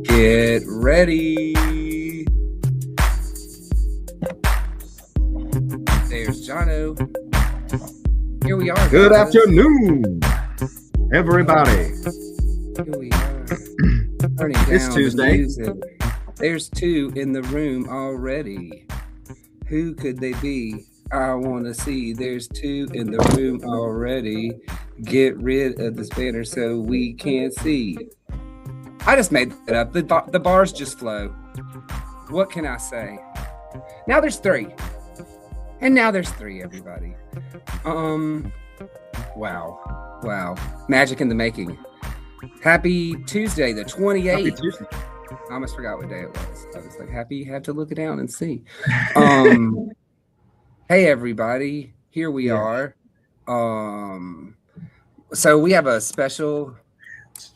Get ready. There's Jono. Here we are. Good afternoon, everybody. Here we are. Turning down It's Tuesday. the music. There's two in the room already. Who could they be? I want to see. There's two in the room already. Get rid of this banner so we can't see. I just made it up. The bars just flow. What can I say? Now there's three. And now there's three, everybody. Wow. Magic in the making. Happy Tuesday, the 28th. Happy Tuesday. I almost forgot what day it was. I was like, happy, had to look it down and see. Hey, everybody. Here we are. So we have a special...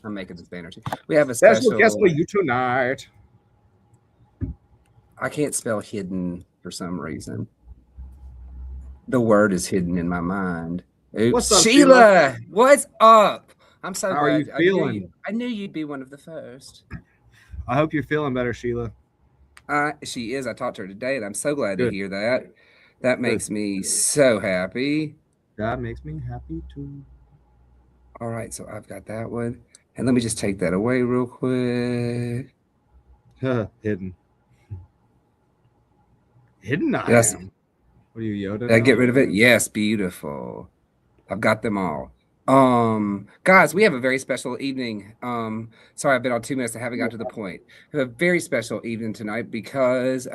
I'm making this banner too. We have a special guest for you tonight. I can't spell hidden for some reason. The word is hidden in my mind. Oops. What's up, Sheila? What's up? I'm so How glad. are you feeling? I knew you'd be one of the first. I hope you're feeling better, Sheila. She is. I talked to her today, and I'm so glad Good. to hear that. That makes me so happy. That makes me happy too. All right, so I've got that one. And let me just take that away real quick. Hidden. Hidden I Yes. am. What are you, Yoda? Did I get rid of it? Yes, beautiful. I've got them all. Guys, we have a very special evening. Sorry, I've been on 2 minutes. I haven't got to the point. We have a very special evening tonight because,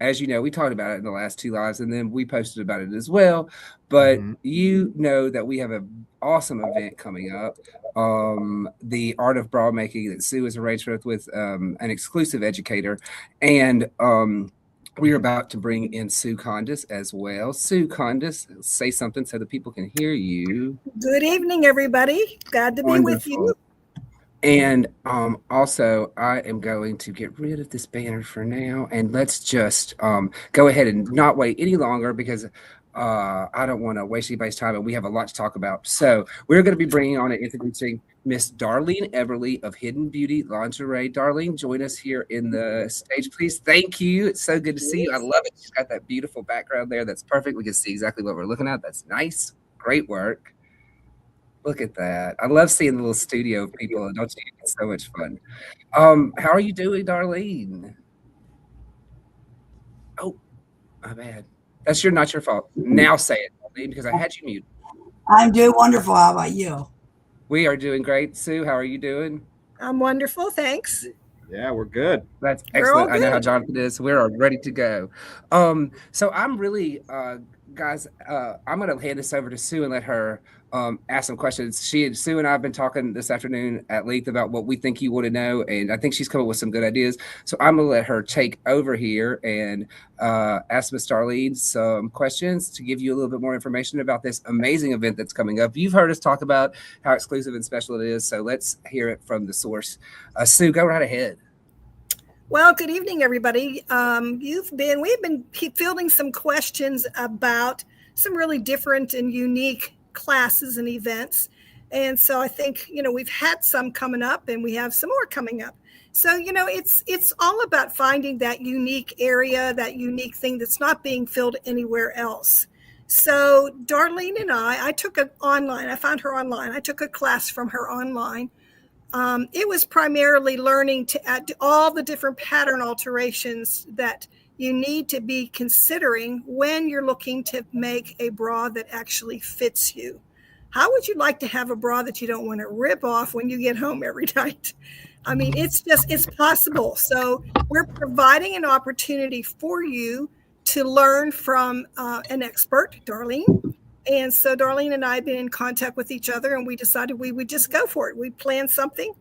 as you know, we talked about it in the last two lives, and then we posted about it as well. But you know that we have an awesome event coming up. The Art of Bra Making that Sue has arranged with an exclusive educator. And We are about to bring in Sue Kondis as well. Sue Kondis, say something so that people can hear you. Good evening, everybody. Glad to be with Wonderful. you. And also, I am going to get rid of this banner for now, and let's just go ahead and not wait any longer because I don't want to waste anybody's time, and we have a lot to talk about. So we're going to be bringing on and introducing Miss Darlene Eberly of Hidden Beauty Lingerie. Darlene, join us here in the stage, please. Thank you. It's so good to see you. I love it. She's got that beautiful background there. That's perfect. We can see exactly what we're looking at. That's nice. Great work. Look at that. I love seeing the little studio people, don't you? It's so much fun. How are you doing, Darlene? Oh, my bad. That's not your fault. Now say it, Darlene, because I had you mute. I'm doing wonderful. How about you? We are doing great. Sue, how are you doing? I'm wonderful. Thanks. Yeah, we're good. That's We're all excellent. I know how good. Jonathan is. We're ready to go. So I'm really, guys, I'm going to hand this over to Sue and let her ask some questions. Sue and I have been talking this afternoon at length about what we think you want to know, and I think she's come up with some good ideas. So I'm going to let her take over here and ask Miss Darlene some questions to give you a little bit more information about this amazing event that's coming up. You've heard us talk about how exclusive and special it is, so let's hear it from the source. Sue, go right ahead. Well, good evening, everybody. We've been fielding some questions about some really different and unique classes and events. And so I think, we've had some coming up and we have some more coming up. So, it's all about finding that unique area, that unique thing that's not being filled anywhere else. So Darlene and I took it online. I found her online. I took a class from her online. It was primarily learning to add all the different pattern alterations that you need to be considering when you're looking to make a bra that actually fits you. How would you like to have a bra that you don't want to rip off when you get home every night? I mean, it's possible. So we're providing an opportunity for you to learn from an expert, Darlene. And so Darlene and I have been in contact with each other, and we decided we would just go for it. We planned something.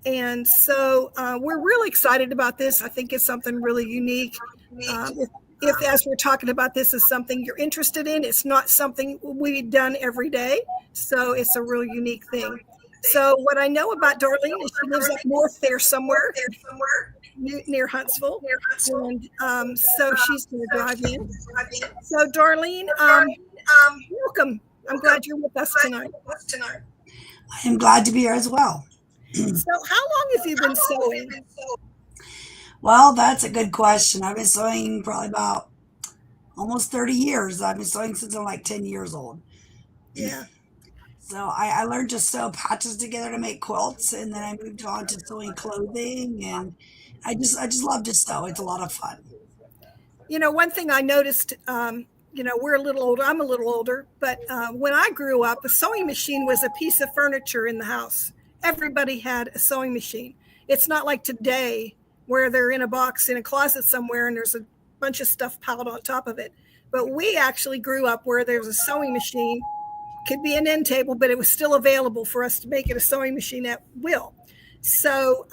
And so we're really excited about this. I think it's something really unique. If, as we're talking about, this is something you're interested in, it's not something we've done every day. So it's a real unique thing. So what I know about Darlene is she lives up north there somewhere near Huntsville. And so she's going to drive in. So Darlene, welcome. I'm glad you're with us tonight. I am glad to be here as well. So how long have you been sewing? Well, that's a good question. I've been sewing probably about almost 30 years. I've been sewing since I'm like 10 years old. Yeah. So I learned to sew patches together to make quilts, and then I moved on to sewing clothing, and I just love to sew. It's a lot of fun. One thing I noticed, we're a little older. I'm a little older, but when I grew up, a sewing machine was a piece of furniture in the house. Everybody had a sewing machine. It's not like today where they're in a box in a closet somewhere and there's a bunch of stuff piled on top of it. But we actually grew up where there was a sewing machine, could be an end table, but it was still available for us to make it a sewing machine at will. So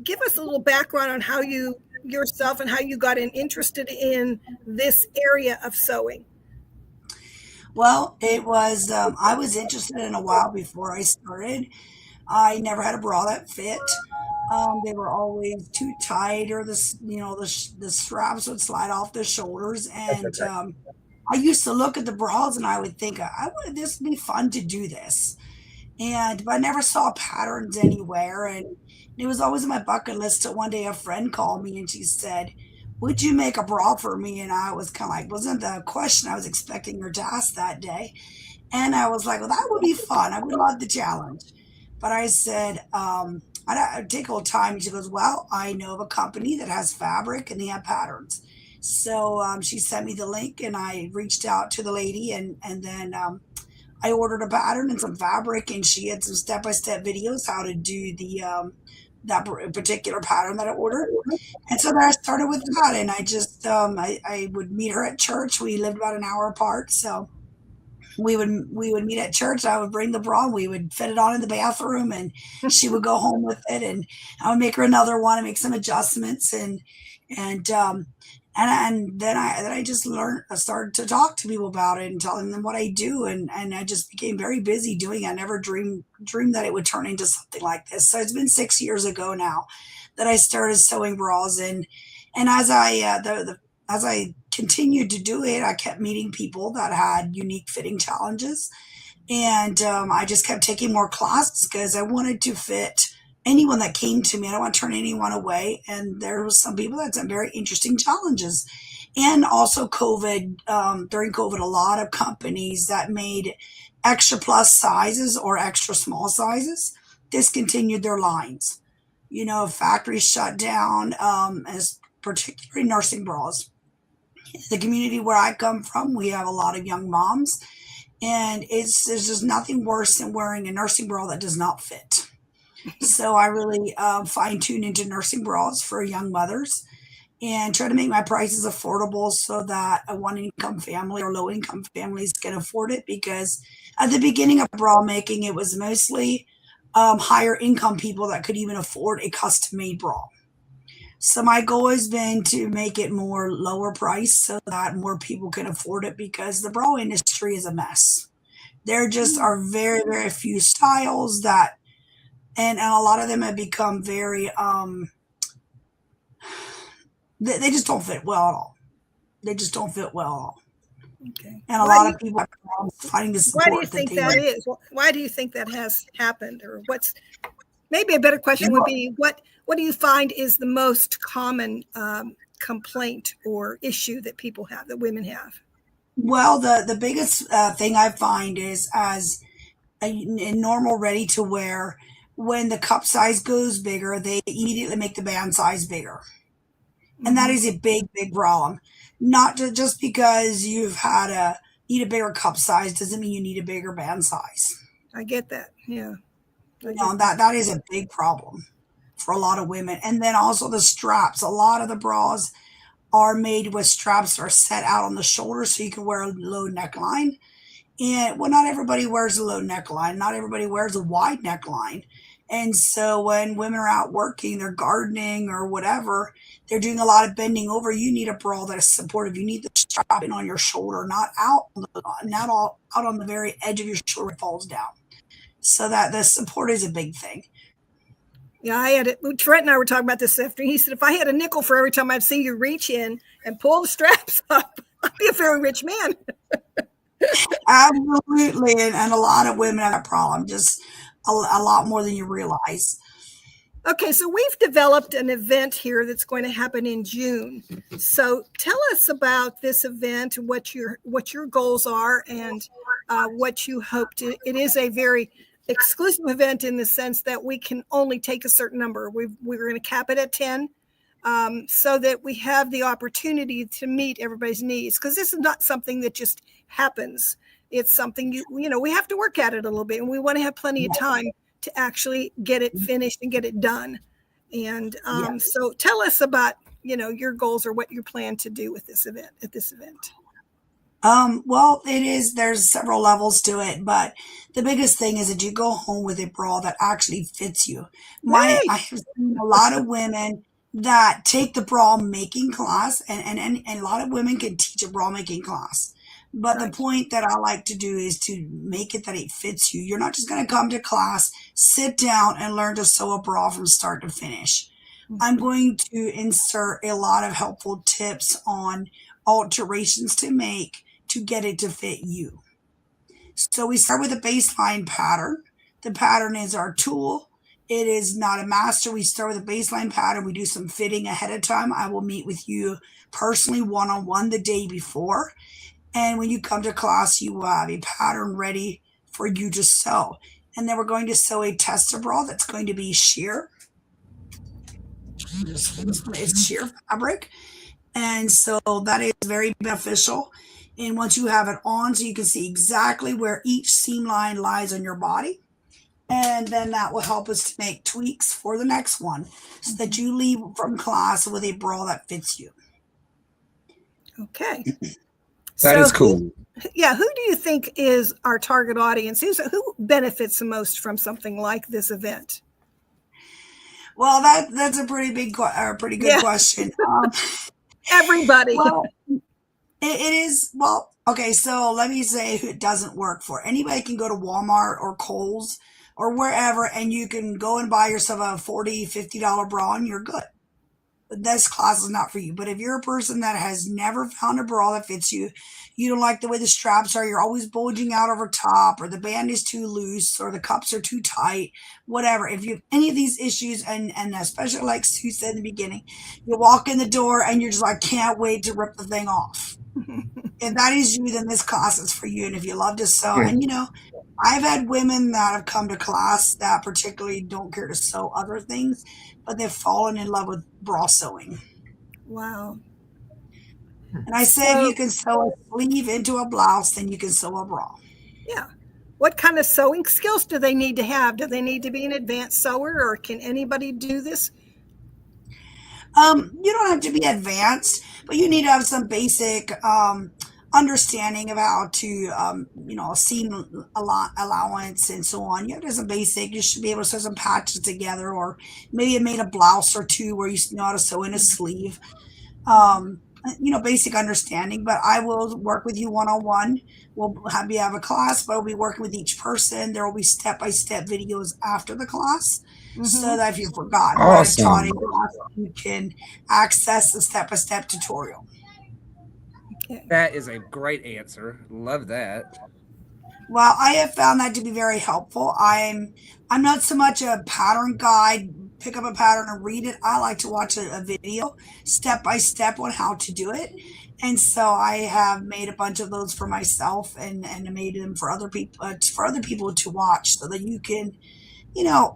give us a little background on how you yourself and how you got interested in this area of sewing. Well, it was I was interested in a while before I started. I never had a bra that fit. They were always too tight, or the straps would slide off the shoulders. And I used to look at the bras and I would think, this would be fun to do this. But I never saw patterns anywhere. And it was always on my bucket list. So one day a friend called me and she said, "Would you make a bra for me?" And I was kind of like, wasn't the question I was expecting her to ask that day. And I was like, well, that would be fun. I would love the challenge. But I said, I'd take a little time. And she goes, well, I know of a company that has fabric and they have patterns. So she sent me the link, and I reached out to the lady, and then I ordered a pattern and some fabric, and she had some step-by-step videos how to do that particular pattern that I ordered. And so then I started with that, and I just I would meet her at church. We lived about an hour apart, so we would meet at church. I would bring the bra, and we would fit it on in the bathroom, and she would go home with it, and I would make her another one and make some adjustments, and And then I just started to talk to people about it and telling them what I do, and I just became very busy doing it. I never dreamed that it would turn into something like this. So it's been 6 years ago now that I started sewing bras, and as I continued to do it, I kept meeting people that had unique fitting challenges, and I just kept taking more classes because I wanted to fit anyone that came to me. I don't want to turn anyone away. And there was some people that had some very interesting challenges. And also during COVID, a lot of companies that made extra plus sizes or extra small sizes discontinued their lines. Factories shut down, as particularly nursing bras. The community where I come from, we have a lot of young moms, and there's just nothing worse than wearing a nursing bra that does not fit. So I really fine tune into nursing bras for young mothers and try to make my prices affordable so that a one income family or low income families can afford it. Because at the beginning of bra making, it was mostly higher income people that could even afford a custom made bra. So my goal has been to make it more lower price so that more people can afford it, because the bra industry is a mess. There just are very, very few styles and a lot of them have become very, they just don't fit well at all. They just don't fit well at all. Okay. And a lot of people are finding the support. Why do you think that is? Why do you think that has happened? Or maybe a better question would be, what do you find is the most common complaint or issue that people have, that women have? Well, the biggest thing I find is, as a normal ready to wear, when the cup size goes bigger, they immediately make the band size bigger. And that is a big, big problem. Not just because you've need a bigger cup size doesn't mean you need a bigger band size. I get that. Yeah. That is a big problem for a lot of women. And then also the straps. A lot of the bras are made with straps that are set out on the shoulder so you can wear a low neckline. And not everybody wears a low neckline. Not everybody wears a wide neckline. And so when women are out working, they're gardening or whatever, they're doing a lot of bending over. You need a bra that is supportive. You need the strap in on your shoulder, not out on the very edge of your shoulder, it falls down. So that the support is a big thing. Yeah, Trent and I were talking about this afternoon. He said, if I had a nickel for every time I'd see you reach in and pull the straps up, I'd be a very rich man. Absolutely. And a lot of women have that problem, just a lot more than you realize. Okay, so we've developed an event here that's going to happen in June. So tell us about this event, what your goals are, and what you hope to. It is a very exclusive event in the sense that we can only take a certain number. We're going to cap it at 10, so that we have the opportunity to meet everybody's needs. Because this is not something that just happens. It's something we have to work at it a little bit, and we want to have plenty of time to actually get it finished and get it done. And so tell us about your goals or what you plan to do with this event. Well, there's several levels to it, but the biggest thing is that you go home with a bra that actually fits you. I have seen a lot of women that take the bra making class, and a lot of women can teach a bra making class. But the point that I like to do is to make it that it fits you. You're not just going to come to class, sit down, and learn to sew a bra from start to finish. I'm going to insert a lot of helpful tips on alterations to make to get it to fit you. So we start with a baseline pattern. The pattern is our tool. It is not a master. We start with a baseline pattern. We do some fitting ahead of time. I will meet with you personally one-on-one the day before. And when you come to class, you will have a pattern ready for you to sew. And then we're going to sew a tester bra that's going to be sheer. It's sheer fabric. And so that is very beneficial. And once you have it on, so you can see exactly where each seam line lies on your body. And then that will help us to make tweaks for the next one so that you leave from class with a bra that fits you. Okay. That is cool. Who do you think is our target audience? Who benefits the most from something like this event? Well, that's a pretty good question. Everybody. Well, it is, well, okay, so let me say who it doesn't work for. Anybody can go to Walmart or Kohl's or wherever, and you can go and buy yourself a $40, $50 bra and you're good. This class is not for you. But if you're a person that has never found a bra that fits you, you don't like the way the straps are, you're always bulging out over top, or the band is too loose, or the cups are too tight, whatever. If you have any of these issues, and especially like Sue said in the beginning, you walk in the door and you're just like, can't wait to rip the thing off. If that is you, then this class is for you. And if you love to sew, and I've had women that have come to class that particularly don't care to sew other things, but they've fallen in love with bra sewing. Wow. And I say, if you can sew a sleeve into a blouse, then you can sew a bra. Yeah. What kind of sewing skills do they need to have? Do they need to be an advanced sewer, or can anybody do this? You don't have to be advanced, but you need to have some basic understanding of how to, seam allowance and so on. You have to have some basic. You should be able to sew some patches together, or maybe you made a blouse or two where you know how to sew in a sleeve. Basic understanding. But I will work with you one-on-one. We'll have you have a class, but I'll be working with each person. There will be step-by-step videos after the class. So that if you forgot what I taught in class, you can access the step-by-step tutorial. Okay. That is a great answer. Love that. Well, I have found that to be very helpful. I'm not so much a pattern guide, pick up a pattern and read it. I like to watch a video step by step on how to do it. And so I have made a bunch of those for myself and made them for other people to watch, so that you can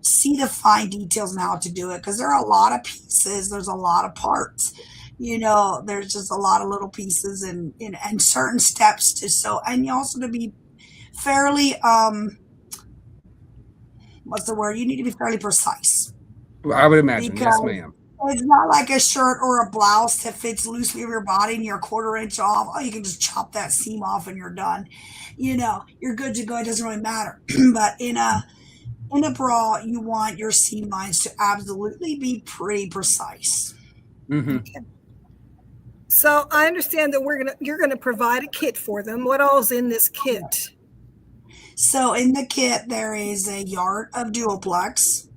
see the fine details and how to do it, because there are a lot of pieces. There's a lot of parts. There's just a lot of little pieces and certain steps to sew. And you also to be fairly, what's the word? You need to be fairly precise. Well, I would imagine. Because yes, ma'am. it's not like a shirt or a blouse that fits loosely over your body and you're a quarter inch off. Oh, you can just chop that seam off and you're done. You're good to go. It doesn't really matter. But in a bra, you want your seam lines to absolutely be pretty precise. Mm-hmm. Okay. So I understand that you're gonna provide a kit for them. What all is in this kit? So in the kit, there is a yard of duoplex.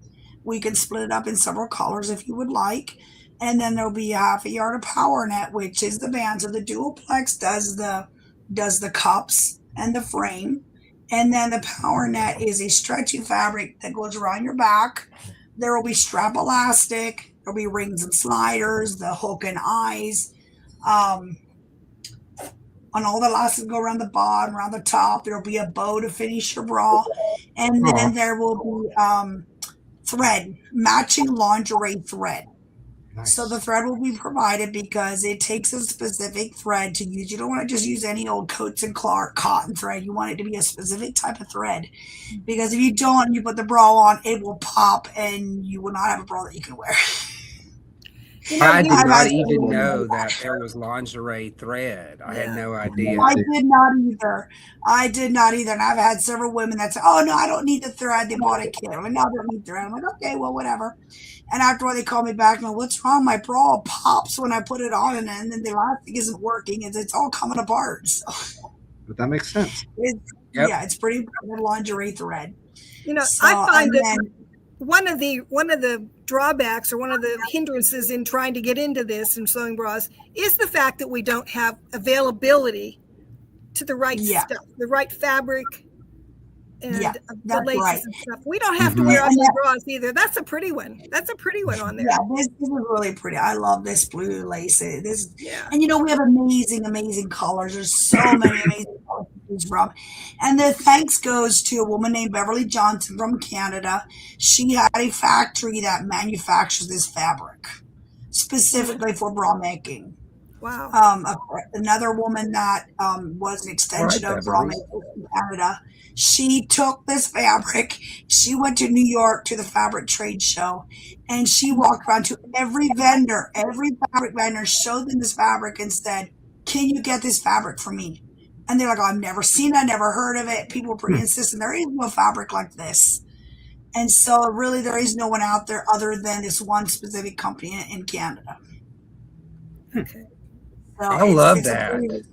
We can split it up in several colors if you would like. And then there'll be a half a yard of power net, which is the band. So the duoplex does the cups and the frame. And then the power net is a stretchy fabric that goes around your back. There will be strap elastic. There'll be rings and sliders, the hook and eyes. On all the elastic go around the bottom, around the top. There'll be a bow to finish your bra. And then there will be thread, matching lingerie thread. Nice. So the thread will be provided because it takes a specific thread to use. You don't want to just use any old Coats and Clark cotton thread. You want it to be a specific type of thread, because if you don't, you put the bra on, it will pop and you will not have a bra that you can wear. I did not even know that there was lingerie thread. I had no idea. I did not either. And I've had several women that say, oh, no, I don't need the thread. They bought a kit. I'm like, no, I don't need thread. I'm like, okay, well, whatever. And after they call me back, I'm like, what's wrong? My bra pops when I put it on, and then the elastic isn't working. It's all coming apart. So. But that makes sense. Yeah, it's pretty important lingerie thread. I find that one of the drawbacks or one of the hindrances in trying to get into this and sewing bras is the fact that we don't have availability to the right stuff, the right fabric, and the laces and stuff. We don't have to wear ugly bras either. That's a pretty one. That's a pretty one on there. Yeah, this is really pretty. I love this blue lace. And we have amazing colors. There's so many amazing colors to choose from. And the thanks goes to a woman named Beverly Johnson from Canada. She had a factory that manufactures this fabric specifically for bra making. Wow. Another woman that was an extension of bra making in Canada. She took this fabric. She went to New York to the fabric trade show, and she walked around to every fabric vendor, showed them this fabric and said, can you get this fabric for me? And they're like, oh, I've never seen it. I've never heard of it. People were pretty insistent. There is no fabric like this. And so really there is no one out there other than this one specific company in Canada. Okay. So I love it's a that. pretty,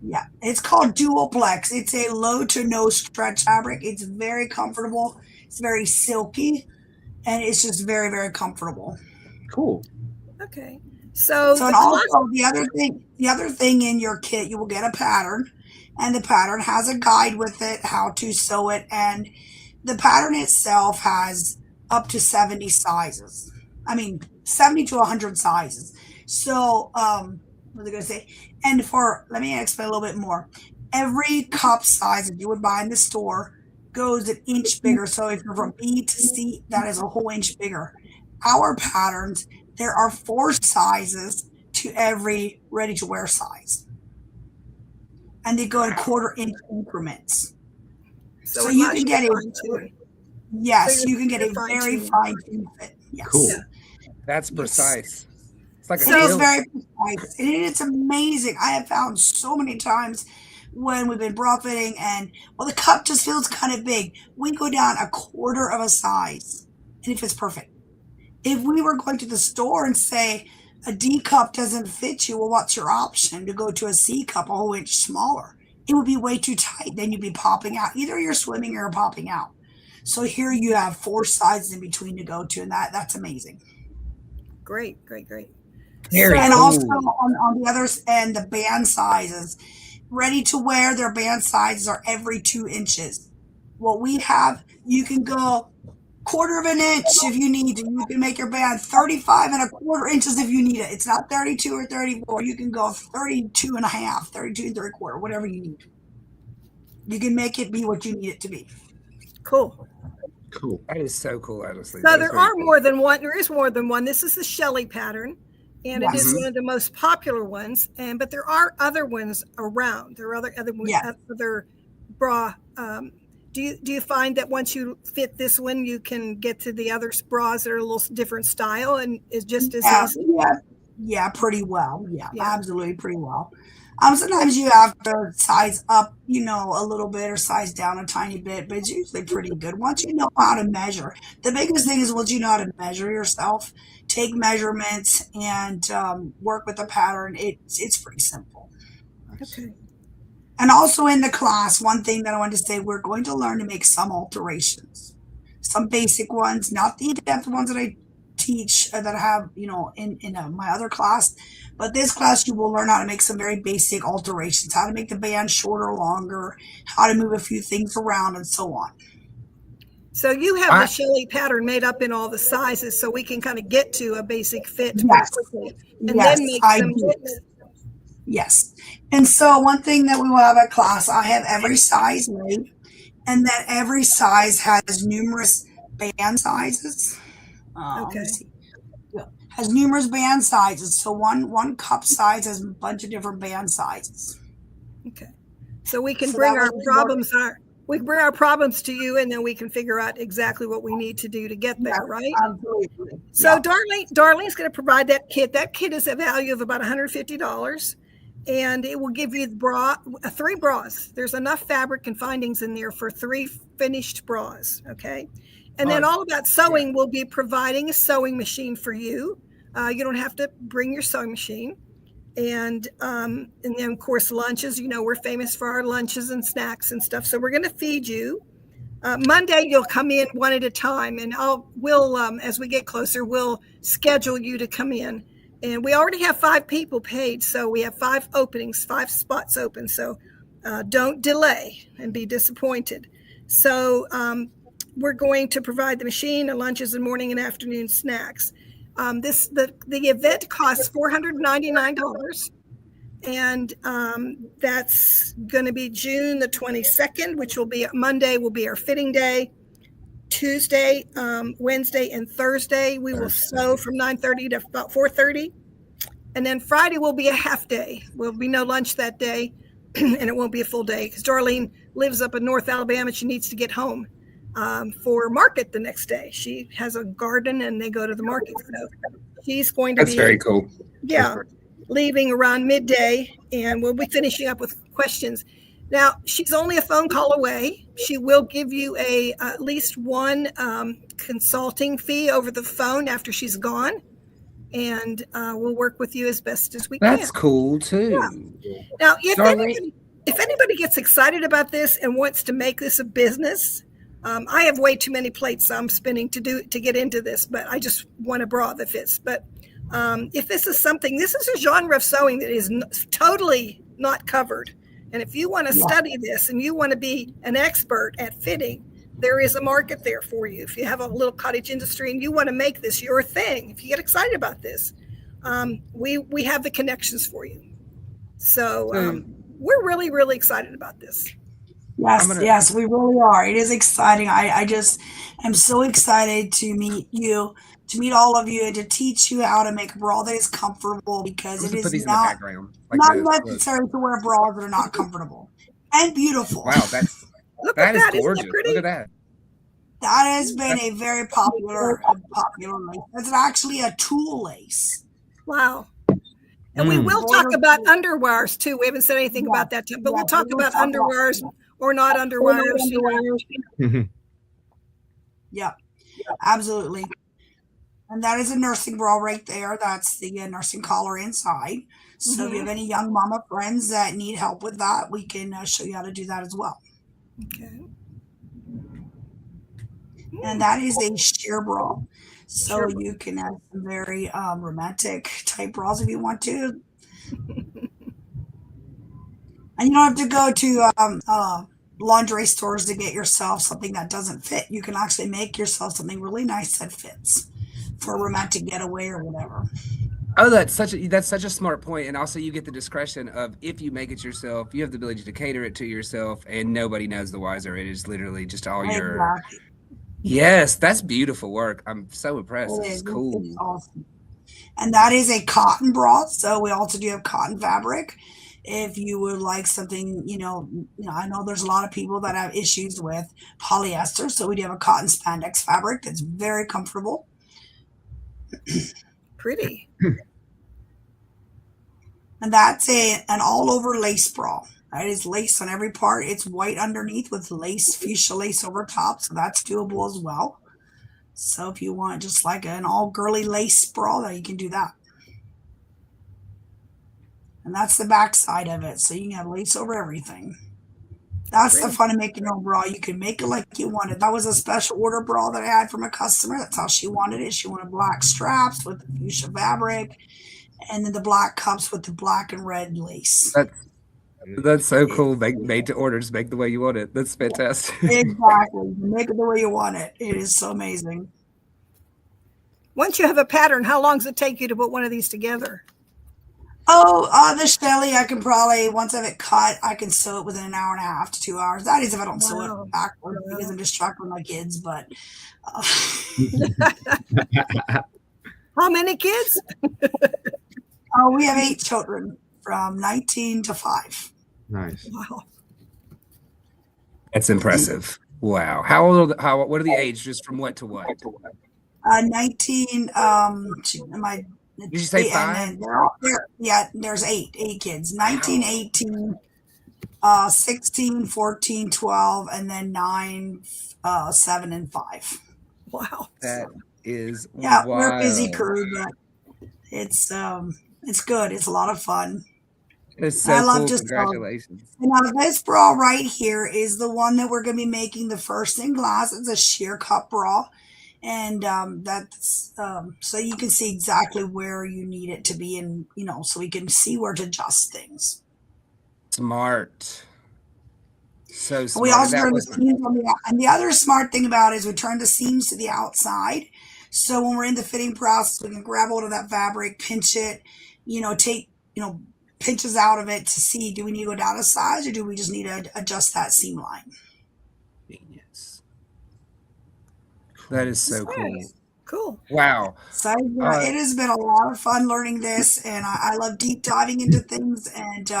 yeah, it's called dual plex. It's a low to no stretch fabric. It's very comfortable. It's very silky, and it's just very, very comfortable. Cool. Okay. So So, the and class. also the other thing in your kit, you will get a pattern, and the pattern has a guide with it, how to sew it, and the pattern itself has up to 70 sizes. I mean, 70 to 100 sizes. So, what was I going to say? And let me explain a little bit more. Every cup size that you would buy in the store goes an inch bigger. So if you're from B to C, that is a whole inch bigger. Our patterns, there are 4 sizes to every ready to wear size. And they go in quarter-inch increments. So So it you allows can you get to a fine tune. So yes, you can get you're a fine very tuning. fine-tuned fit. Yes. Cool. Yeah. That's Yes. precise. It's like a It is So quilt. very precise. And it's amazing. I have found so many times when we've been bra fitting and, well, the cup just feels kind of big. We go down a quarter of a size and it fits perfect. If we were going to the store and say a D cup doesn't fit you, well, what's your option? To go to a C cup a whole inch smaller. It would be way too tight. Then you'd be popping out. Either you're swimming or you're popping out. So here you have 4 sizes in between to go to, and that's amazing. great, great, great. Very And So also cool. on the other end, the band sizes. Ready to wear, their band sizes are every 2 inches. What we have, you can go quarter of an inch if you need to. You can make your band 35 and a quarter inches if you need it. It's not 32 or 34. You can go 32 and a half, 32 and 3/4, whatever you need. You can make it be what you need it to be. cool. Cool. That is so cool, honestly. So That is there very are cool. more than one. There is more than one. This is the Shelley pattern, and it is Yes. Mhm. one of the most popular ones. But there are other ones around. There are Yes. other bra. Do you find that once you fit this one, you can get to the other bras that are a little different style and is just as Yeah, easy? yeah, pretty well. Yeah, Yeah. absolutely pretty well. Sometimes you have to size up, a little bit or size down a tiny bit, but it's usually pretty good once you know how to measure. The biggest thing is once you know how to measure yourself, take measurements, and work with the pattern. It's pretty simple. Okay. And also in the class, one thing that I wanted to say, we're going to learn to make some alterations, some basic ones, not the in-depth ones that I teach that I have, in my other class. But this class, you will learn how to make some very basic alterations, how to make the band shorter, longer, how to move a few things around, and so on. So you have the I Shelley pattern made up in all the sizes, so we can kind of get to a basic fit very Yes, quickly, and yes, then make I some do. kicks. Yes. And so one thing that we will have at class, I have every size made, and then every size has numerous band sizes. Let me Okay. see. Yeah. Has numerous band sizes. So one cup size has a bunch of different band sizes. Okay. So we can So bring that our way we can bring our problems to you, and then we can figure out exactly what we need to do to get yeah, there, right? absolutely. So Yeah. Darlene's going to provide that kit. That kit is a value of about $150, and it will give you the 3 bras. There's enough fabric and findings in there for 3 finished bras. Okay. And then All About Sewing will be providing a sewing machine for you. You don't have to bring your sewing machine. And then of course lunches. We're famous for our lunches and snacks and stuff. So we're going to feed you. Monday you'll come in one at a time, and we'll as we get closer, we'll schedule you to come in. And we already have 5 people paid, so we have 5 openings, 5 spots open. So don't delay and be disappointed. So we're going to provide the machine and lunches and morning and afternoon snacks. The event costs $499, and that's going to be June the 22nd, which will be Monday. Will be our fitting day. Tuesday, Wednesday, and Thursday we will sew from 9:30 to about 4:30, and then Friday will be a half day. Will be no lunch that day, and it won't be a full day because Darlene lives up in North Alabama. She needs to get home for market the next day. She has a garden and they go to the market. So she's going to That's be, very cool. leaving around midday, and we'll be finishing up with questions. Now, she's only a phone call away. She will give you at least one consulting fee over the phone after she's gone. and we'll work with you as best as we That's can. cool too. Now, Darlene, if anybody gets excited about this and wants to make this a business, I have way too many plates I'm spinning to get into this, but I just want a bra that fits. But if this is a genre of sewing that is totally not covered. And if you want to study this and you want to be an expert at fitting, there is a market there for you. If you have a little cottage industry and you want to make this your thing, if you get excited about this, we have the connections for you. So we're really, really excited about this. Yes, we really are. It is exciting. I just am so excited to meet you, to meet all of you, and to teach you how to make a bra that is comfortable, because it is not necessary to wear bras that are not comfortable and beautiful. Wow, that is gorgeous. Look at that. That has been a very popular lace. It's actually a tulle lace. Wow. And we will talk about underwires too. We haven't said anything about that too, but we'll talk about underwires or not underwires. Yeah, absolutely. And that is a nursing bra right there. That's the nursing collar inside. So if you have any young mama friends that need help with that, we can show you how to do that as well. Okay. And that is a sheer bra. So you can have some very romantic type bras if you want to. And you don't have to go to lingerie stores to get yourself something that doesn't fit. You can actually make yourself something really nice that fits for a romantic getaway or whatever. Oh, that's such a smart point. And also you get the discretion of, if you make it yourself, you have the ability to cater it to yourself and nobody knows the wiser. It is literally just all your... Yes, that's beautiful work. I'm so impressed. This is cool. It's awesome. And that is a cotton bra. So we also do have cotton fabric. If you would like something, I know there's a lot of people that have issues with polyester. So we do have a cotton spandex fabric that's very comfortable. Pretty. And that's an all over lace bra. That is lace on every part. It's white underneath with lace, fuchsia lace over top. So that's doable as well. So if you want just like an all girly lace bra, then you can do that. And that's the back side of it. So you can have lace over everything. That's the fun of making your own bra. You can make it like you want it. That was a special order bra that I had from a customer. That's how she wanted it. She wanted black straps with the fuchsia fabric, and then the black cups with the black and red lace. That's so cool. Made to order. Just make the way you want it. That's fantastic. Exactly. Make it the way you want it. It is so amazing. Once you have a pattern, how long does it take you to put one of these together? Oh, the Shelly, I can probably, once I have it cut, I can sew it within an hour and a half to 2 hours. That is if I don't sew it backward because I'm distracted with my kids. But how many kids? We have 8 children from 19 to 5. Nice. Wow. That's impressive. Wow. How old? What are the ages? Just from what to what? 19. Did you say 5? There's 8 kids. 19, 18, 16, 14, 12, and then 9, 7, and 5. Wow. That is wild. We're a busy crew, but it's good. It's a lot of fun. It's so cool. Congratulations. Now this bra right here is the one that we're going to be making the first in glass. It's a sheer cut bra. And that's so you can see exactly where you need it to be, and so we can see where to adjust things. Smart. So smart. We also turn the seams and the other smart thing about it is we turn the seams to the outside. So when we're in the fitting process, we can grab hold of that fabric, pinch it, take pinches out of it to see, do we need to go down a size or do we just need to adjust that seam line? Genius. That is so cool. Cool. Wow. So it has been a lot of fun learning this, and I love deep diving into things. And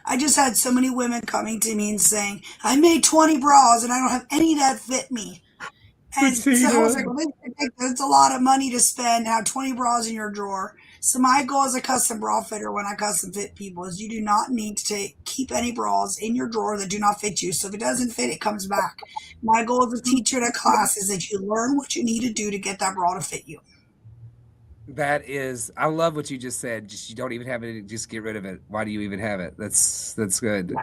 I just had so many women coming to me and saying, I made 20 bras and I don't have any that fit me. And so I was like, well, it's a lot of money to spend, have 20 bras in your drawer. So my goal as a custom bra fitter when I custom fit people is you do not need to keep any bras in your drawer that do not fit you. So if it doesn't fit, it comes back. My goal as a teacher in a class is that you learn what you need to do to get that bra to fit you. That is, I love what you just said. Just you don't even have it. Just get rid of it. Why do you even have it? That's good.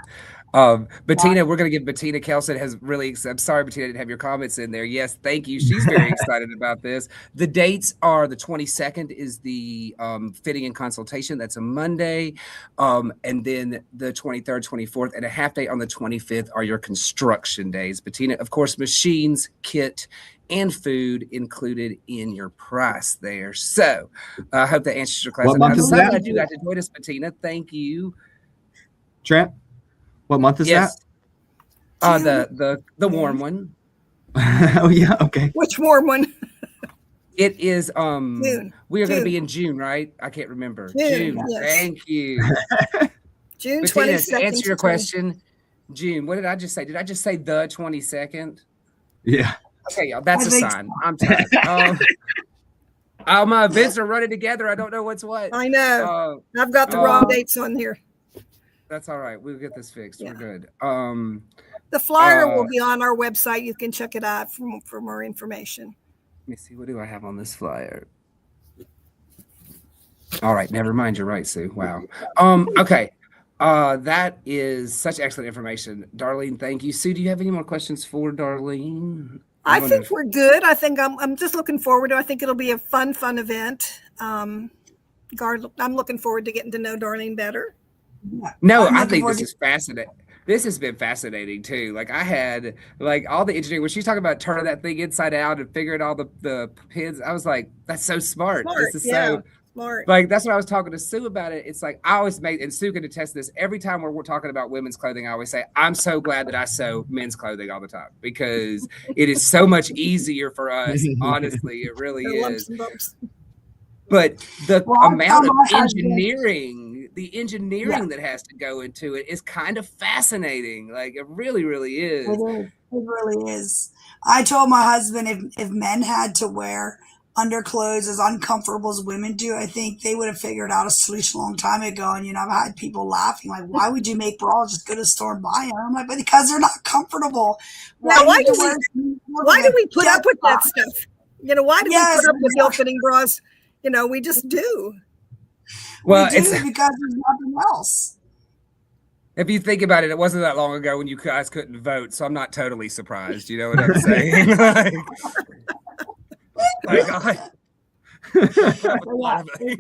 Yeah. Bettina, we're gonna give Bettina Kelson has really. I'm sorry, Bettina, I didn't have your comments in there. Yes, thank you. She's very excited about this. The dates are the 22nd is the fitting and consultation. That's a Monday, and then the 23rd, 24th, and a half day on the 25th are your construction days. Bettina, of course, machines, kit, and food included in your price there. So I hope that answers your question. What month I'm is so that? glad you got to join us, Bettina. Thank you. Trent, what month is Yes. June. The warm one. that? Oh yeah, okay. Which warm one? It is June. we are going to June. be in June, right? I can't remember. June, June. yes. Thank you. June Bettina, 22nd. to answer your to 20 question, June. What did I just say? Did I just say the 22nd? Yeah. Okay, y'all. That's I a think sign. I'm tired. All my events are running together. I don't know what's what. I know. I've got the wrong dates on here. That's all right. We'll get this fixed. Yeah. We're good. The flyer will be on our website. You can check it out for more information. Let me see. What do I have on this flyer? All right. Never mind. You're right, Sue. Wow. Okay. That is such excellent information. Darlene, thank you. Sue, do you have any more questions for Darlene? I think we're good. I think I'm just looking forward to. I think it'll be a fun event. I'm looking forward to getting to know Darlene better. No, I think this is fascinating. This has been fascinating too. Like I had like all the engineering when she's talking about turning that thing inside out and figuring all the pins. I was like, that's so smart. This is so smart. Like that's what I was talking to Sue about it. It's like I always make, and Sue can attest this every time we're talking about women's clothing. I always say I'm so glad that I sew men's clothing all the time because it is so much easier for us. Honestly, it really is. But the amount of engineering, that has to go into it is kind of fascinating. Like it really, really is. It really is. I told my husband if men had to wear underclothes as uncomfortable as women do, I think they would have figured out a solution a long time ago. And I've had people laughing like, "Why would you make bras? Just go to the store and buy them." I'm like, "But because they're not comfortable." Why do we put up with that stuff? Why do we put up with ill-fitting bras? We just do. Well, it's because there's nothing else. If you think about it, it wasn't that long ago when you guys couldn't vote, so I'm not totally surprised. You know what I'm saying?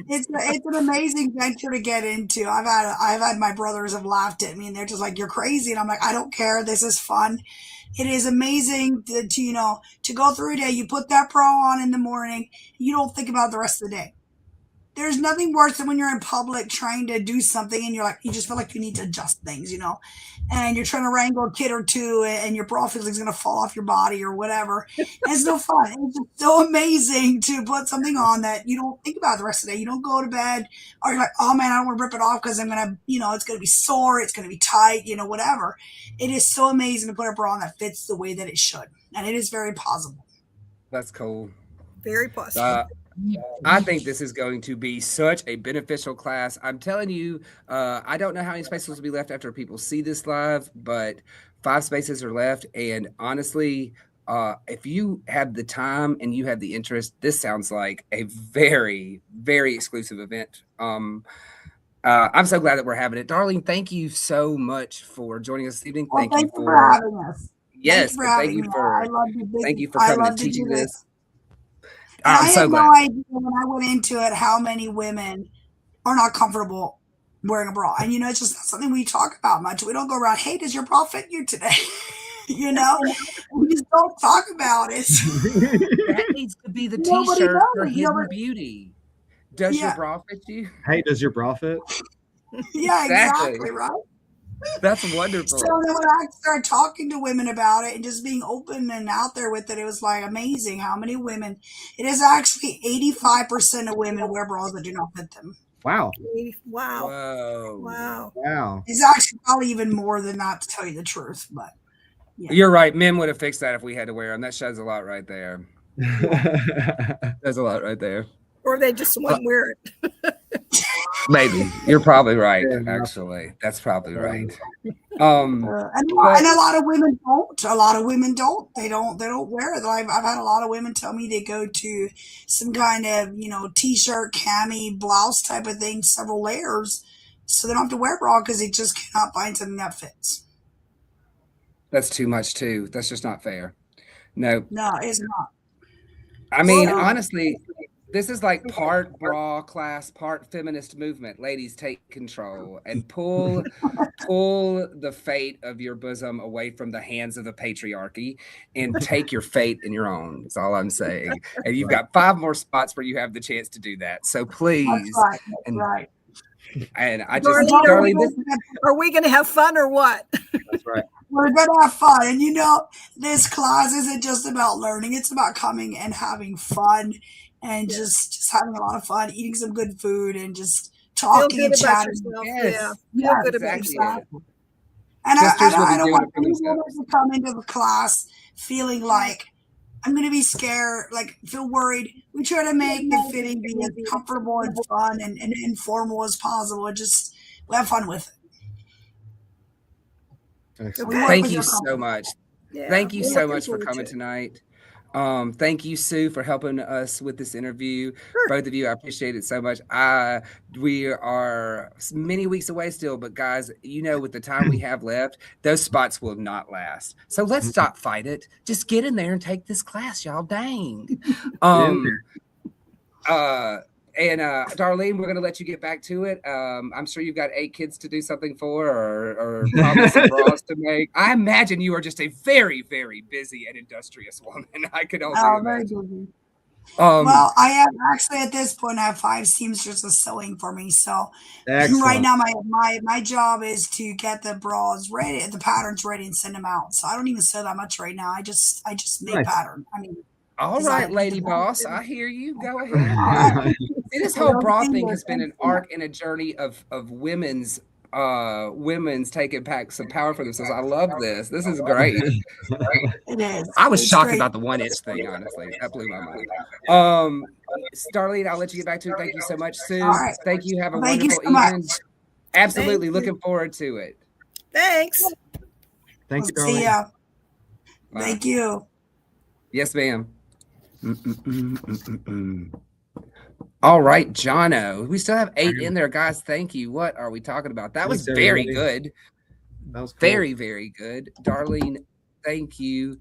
It's an amazing venture to get into. I've had my brothers have laughed at me and they're just like, "You're crazy," and I'm like, "I don't care. This is fun." It is amazing to go through a day. You put that bra on in the morning, you don't think about the rest of the day. There's nothing worse than when you're in public trying to do something and you just feel like you need to adjust things, and you're trying to wrangle a kid or two and your bra feels like it's going to fall off your body or whatever. And it's no fun. It's just so amazing to put something on that you don't think about the rest of the day. You don't go to bed or you're like, "Oh man, I don't want to rip it off because I'm going to, it's going to be sore. It's going to be tight, whatever." It is so amazing to put a bra on that fits the way that it should. And it is very possible. That's cool. Very possible. I think this is going to be such a beneficial class. I'm telling you, I don't know how many spaces will be left after people see this live, but 5 spaces are left. And honestly, if you have the time and you have the interest, this sounds like a very, very exclusive event. I'm so glad that we're having it. Darlene, thank you so much for joining us this evening. Thank you for having us. Yes, thank you for coming and teaching this. I had no idea when I went into it how many women are not comfortable wearing a bra. And, it's just not something we talk about much. We don't go around, "Hey, does your bra fit you today?" We just don't talk about it. That needs to be the t-shirt for Hidden Beauty. Does your bra fit you? Hey, does your bra fit? Yeah, exactly, right? That's wonderful. So then when I started talking to women about it and just being open and out there with it, it was like amazing how many women. It is actually 85% of women wear bras that do not fit them. Wow. Wow. It's actually probably even more than that, to tell you the truth. But yeah. You're right. Men would have fixed that if we had to wear them. That shows a lot right there. There's a lot right there. Or they just wouldn't wear it. Maybe you're probably right. Fair enough. Actually, that's probably right. And But a lot of women don't. A lot of women don't. They don't wear it. I've had a lot of women tell me they go to some kind of t-shirt, cami, blouse type of thing, several layers, so they don't have to wear a bra because they just cannot find something that fits. that's too much too. That's just not fair. No, No, it's not. I mean So honestly, this is like part bra class, part feminist movement. Ladies, take control and pull the fate of your bosom away from the hands of the patriarchy and take your fate in your own. That's all I'm saying. And you've got 5 more spots where you have the chance to do that. So that's please, right. That's and right. and I just, Darlene, Darlene, this are we going to have fun or what? That's right. We're gonna have fun, and this class isn't just about learning; it's about coming and having fun, and just having a lot of fun, eating some good food, and just Feel talking good and about chatting. yourself. yes, Yeah. Feel Yeah, good about exactly yourself. it. and Sisters will I be don't doing it want for any themselves. woman to come into the class feeling like I'm gonna be scared, like feel worried. We try to make the fitting be as comfortable and fun and informal as possible. And just we have fun with it. Excellent. We work Thank with you your so company. much. Yeah. Thank you We're so looking much for forward to coming it. tonight. Thank you, Sue, for helping us with this interview. Sure. Both of you, I appreciate it so much. We are many weeks away still, but guys, with the time we have left, those spots will not last. So let's stop fight it. Just get in there and take this class, y'all. Dang. And Darlene, we're gonna let you get back to it. I'm sure you've got 8 kids to do something for, or probably some bras to make. I imagine you are just a very, very busy and industrious woman. I could only Oh, very imagine. busy. Um, Well, I have actually at this point I have 5 seamstresses sewing for me. So right Excellent. now my job is to get the bras ready, the patterns ready, and send them out. So I don't even sew that much right now. I just make Nice. pattern. I mean, all right, design. lady boss, I hear you. Go ahead. All right. Now. See, this So whole those bra things thing are has been an arc and a journey of women's taking back some power for themselves. I love this. This is great. It is. I was It's shocked great. about the 1-inch thing, honestly. That blew my mind. Darlene, I'll let you get back to it. Thank you so much, Sue. All right. Thank you. Have a Thank you wonderful so much. evening. Absolutely. Thank you. Looking forward to it. Thanks. Thank you, See Darlene. ya. Bye. Thank you. Yes, ma'am. All right, Jono. We still have 8 in there, guys. Thank you. What are we talking about? That was Thanks, very everybody. good. That was cool. Very, very good. Darlene, thank you.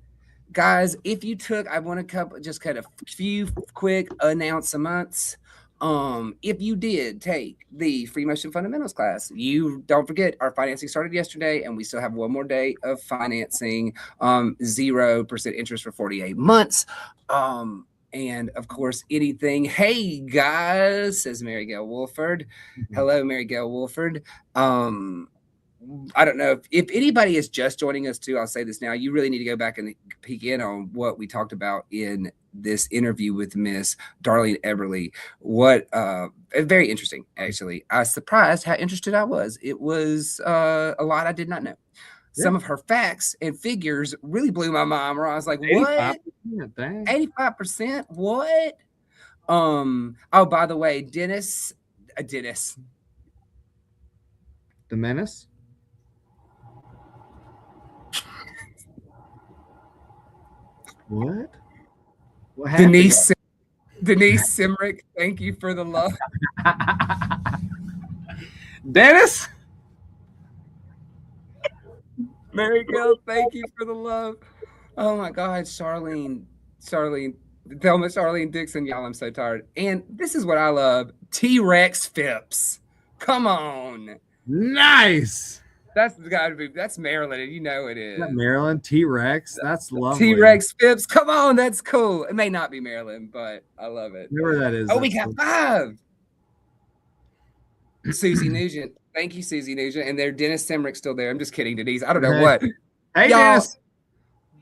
Guys, if you took, I want to just cut a few quick announcements. If you did take the Free Motion Fundamentals class, you don't forget our financing started yesterday, and we still have 1 more day of financing. 0% interest for 48 months. And of course, anything. Hey guys, says Mary Gail Wolford. Hello, Mary Gail Wolford. I don't know if anybody is just joining us too. I'll say this now. You really need to go back and peek in on what we talked about in this interview with Miss Darlene Eberly. What very interesting, actually. I was surprised how interested I was. It was a lot I did not know. Yeah. Some of her facts and figures really blew my mind. Where I was like, "What? 85%? What?" Oh, by the way, Dennis, The Menace? What? What happened? Denise Simrick, thank you for the love. Dennis? Mary Gill, thank you for the love. Oh my God, Charlene, Thelma, Charlene Dixon, y'all, I'm so tired. And this is what I love, T-Rex Phipps. Come on. Nice. That's Maryland, you know it is. That Maryland T-Rex. That's lovely. T-Rex Phipps, come on, that's cool. It may not be Maryland, but I love it. Whoever that is. Oh, we got 5. Susie Nugent. Thank you, Susie Nugent. And there, Dennis Semrick still there. I'm just kidding, Denise. I don't know what. Hey, y'all, Dennis.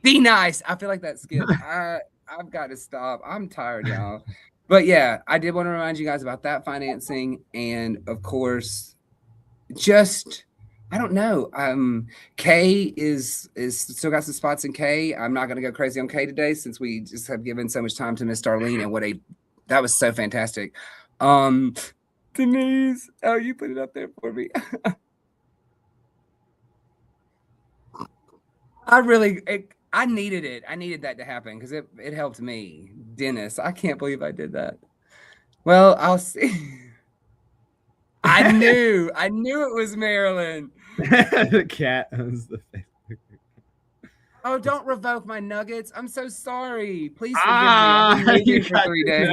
Be nice. I feel like that skip. I've got to stop. I'm tired, y'all. But yeah, I did want to remind you guys about that financing. And of course, just I don't know. K is still got some spots in K. I'm not gonna go crazy on K today since we just have given so much time to Miss Darlene and that was so fantastic. Denise, oh, you put it up there for me. I needed it. I needed that to happen because it helped me. Dennis, I can't believe I did that. Well, I'll see. I knew it was Marilyn. The cat owns the Facebook. Oh, don't revoke my nuggets. I'm so sorry. Please forgive me. I've been moving for 3 days.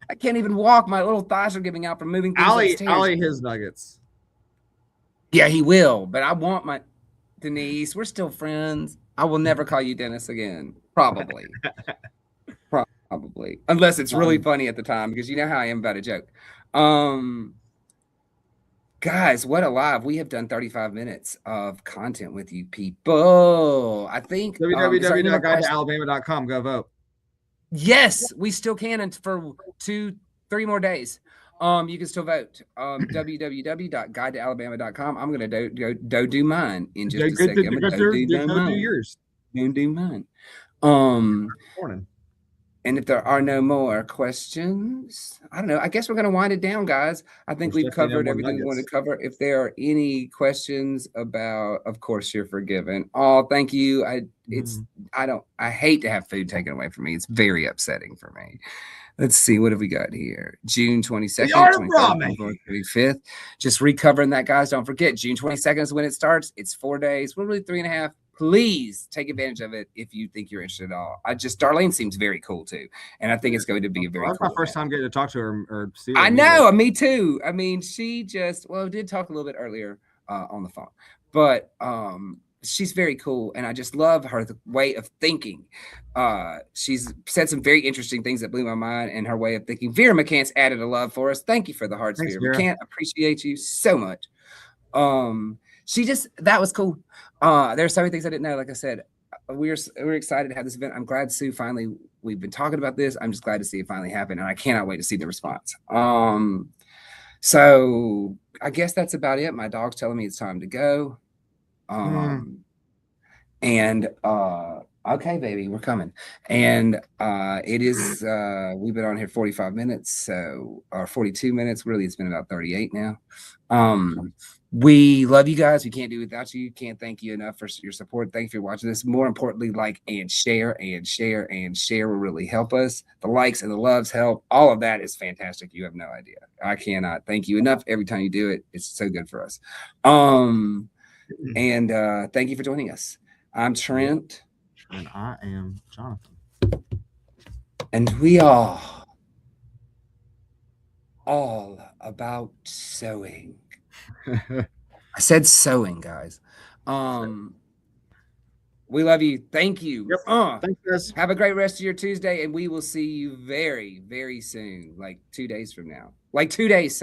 I can't even walk. My little thighs are giving out from moving things upstairs. I'll eat his nuggets. Yeah, he will. But I want my Denise. We're still friends. I will never call you Dennis again. Probably. Probably. Unless it's really funny at the time, because you know how I am about a joke. Guys, what a live. We have done 35 minutes of content with you people. I think www.guidetoalabama.com. Go vote. Yes, we still can, and for 2-3 more days. You can still vote. www.guidetoalabama.com. I'm gonna go do mine in just a second. I'm gonna do yours. Do mine. Morning. And if there are no more questions, I don't know. I guess we're going to wind it down, guys. I think we've covered everything we want to cover. If there are any questions about, of course, you're forgiven. Oh, thank you. I hate to have food taken away from me. It's very upsetting for me. Let's see. What have we got here? June 22nd, 23rd, 25th. Just recovering that, guys. Don't forget, June 22nd is when it starts. It's 4 days. We're really 3.5. Please take advantage of it if you think you're interested at all. Darlene seems very cool too, and I think it's going to be a very. That's cool my first time getting to talk to her or see her. I know, me too. I mean, she did talk a little bit earlier on the phone, but she's very cool, and I just love her way of thinking. She's said some very interesting things that blew my mind, and her way of thinking. Vera McCants added a love for us. Thank you for the hearts, Vera McCants. Appreciate you so much. That was cool. There's so many things I didn't know. Like I said, we're excited to have this event. I'm glad Sue we've been talking about this. I'm just glad to see it finally happen, and I cannot wait to see the response. So I guess that's about it. My dog's telling me it's time to go. And okay, baby, we're coming. And it is we've been on here 45 minutes, or 42 minutes. Really, it's been about 38 now. We love you guys. We can't do it without you. Can't thank you enough for your support. Thank you for watching this. More importantly, like and share will really help us. The likes and the loves help. All of that is fantastic. You have no idea. I cannot thank you enough every time you do it. It's so good for us. And thank you for joining us. I'm Trent. And I am Jonathan. And we are all about sewing. I said sewing, guys. We love you. Thank you. Yep. Thanks, guys. Have a great rest of your Tuesday, and we will see you very, very soon, like 2 days from now. Like 2 days.